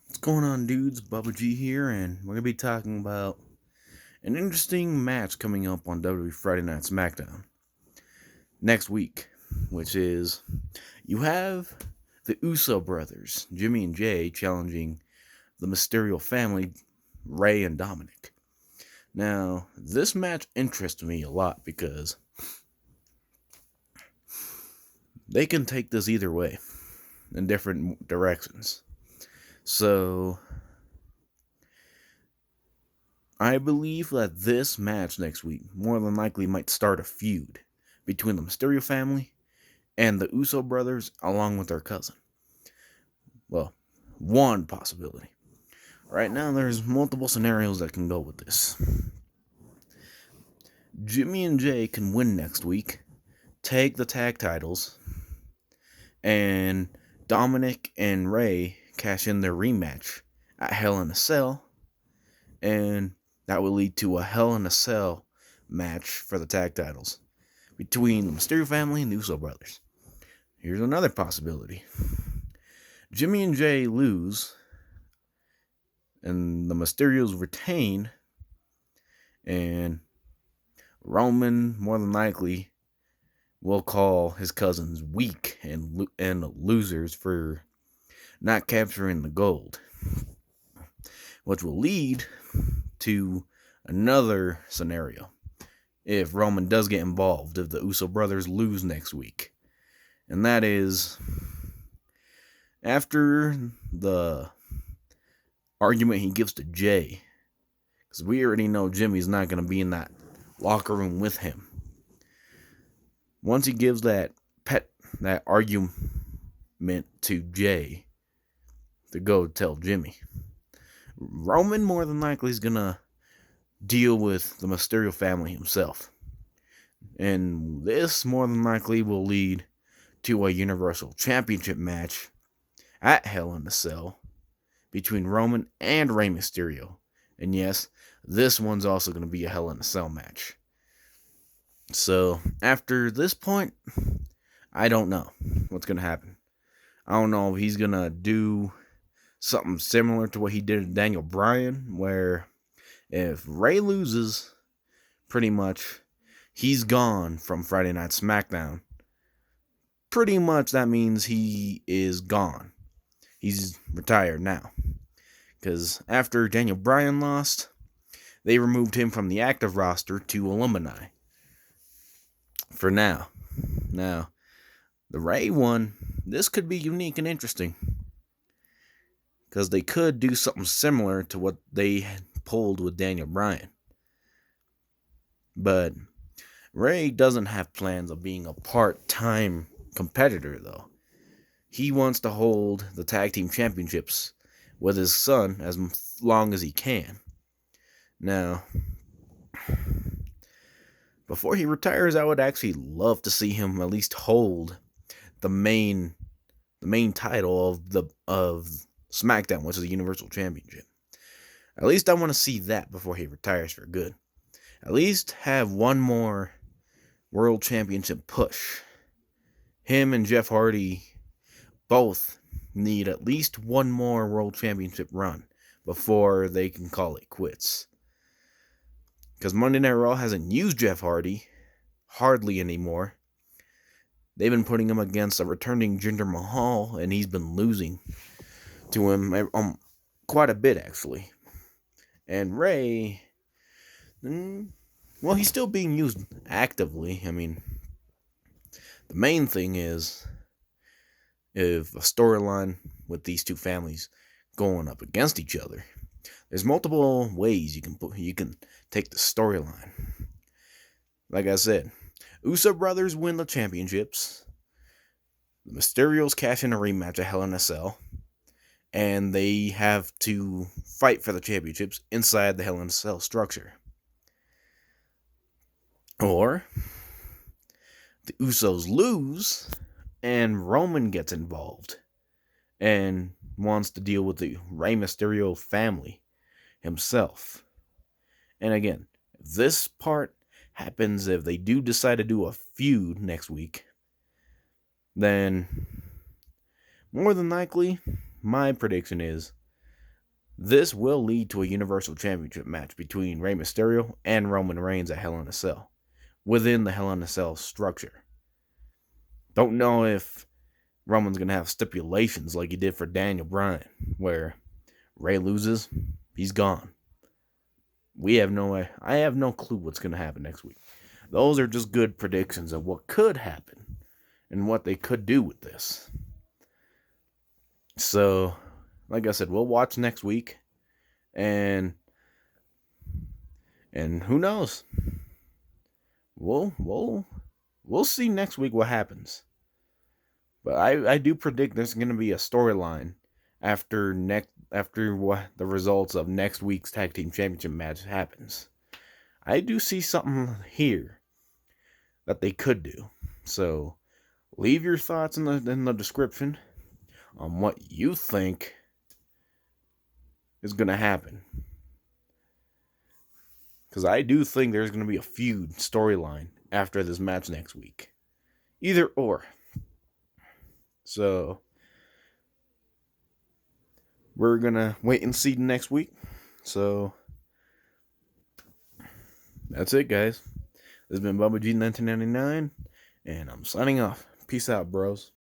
What's going on, dudes? Bubba G here, and we're gonna be talking about an interesting match coming up on WWE Friday Night SmackDown next week, which is you have the Uso brothers, Jimmy and Jay, challenging the Mysterio family, Ray and Dominic. Now, this match interests me a lot because they can take this either way in different directions. So, I believe that this match next week more than likely might start a feud between the Mysterio family and the Uso brothers along with their cousin. Well, one possibility. Right now, there's multiple scenarios that can go with this. Jimmy and Jay can win next week, take the tag titles, and Dominic and Ray cash in their rematch at Hell in a Cell, and that will lead to a Hell in a Cell match for the tag titles between the Mysterio family and the Uso brothers. Here's another possibility. Jimmy and Jay lose, and the Mysterios retain, and Roman more than likely will call his cousins weak and losers for not capturing the gold, which will lead to another scenario if Roman does get involved, if the Uso brothers lose next week. And that is after the argument he gives to Jay, because we already know Jimmy's not going to be in that locker room with him. Once he gives that argument to Jay to go tell Jimmy, Roman more than likely is going to deal with the Mysterio family himself. And this more than likely will lead to a Universal Championship match at Hell in a Cell between Roman and Rey Mysterio. And yes, this one's also going to be a Hell in a Cell match. So, after this point, I don't know what's going to happen. I don't know if he's going to do something similar to what he did to Daniel Bryan, where if Ray loses, pretty much, he's gone from Friday Night SmackDown. Pretty much that means he is gone. He's retired now. Because after Daniel Bryan lost, they removed him from the active roster to alumni. For now. Now, the Ray one, this could be unique and interesting. Because they could do something similar to what they pulled with Daniel Bryan. But Ray doesn't have plans of being a part-time competitor, though. He wants to hold the tag team championships with his son as long as he can. Now, before he retires, I would actually love to see him at least hold the main title of SmackDown, which is the Universal Championship. At least I want to see that before he retires for good. At least have one more World Championship push. Him and Jeff Hardy both need at least one more World Championship run before they can call it quits. Because Monday Night Raw hasn't used Jeff Hardy hardly anymore. They've been putting him against a returning Jinder Mahal, and he's been losing to him quite a bit, actually. And Ray, well, he's still being used actively. I mean, the main thing is if a storyline with these two families going up against each other, there's multiple ways you can take the storyline. Like I said, Uso brothers win the championships. The Mysterios cash in a rematch at Hell in a Cell, and they have to fight for the championships inside the Hell in a Cell structure. Or the Usos lose, and Roman gets involved and wants to deal with the Rey Mysterio family himself. And again, this part happens if they do decide to do a feud next week, then more than likely, my prediction is This will lead to a Universal Championship match between Rey Mysterio and Roman Reigns at Hell in a Cell, within the Hell in a Cell structure. Don't know if Roman's going to have stipulations like he did for Daniel Bryan, where Rey loses, he's gone. I have no clue what's going to happen next week. Those are just good predictions of what could happen and what they could do with this. So, like I said, we'll watch next week, and who knows? We'll see next week what happens. But I do predict there's going to be a storyline after what the results of next week's tag team championship match happens. I do see something here that they could do. So leave your thoughts in the description on what you think is going to happen. Because I do think there's going to be a feud storyline after this match next week. Either or. So we're going to wait and see next week. So that's it, guys. This has been Bubba G 1999, and I'm signing off. Peace out, bros.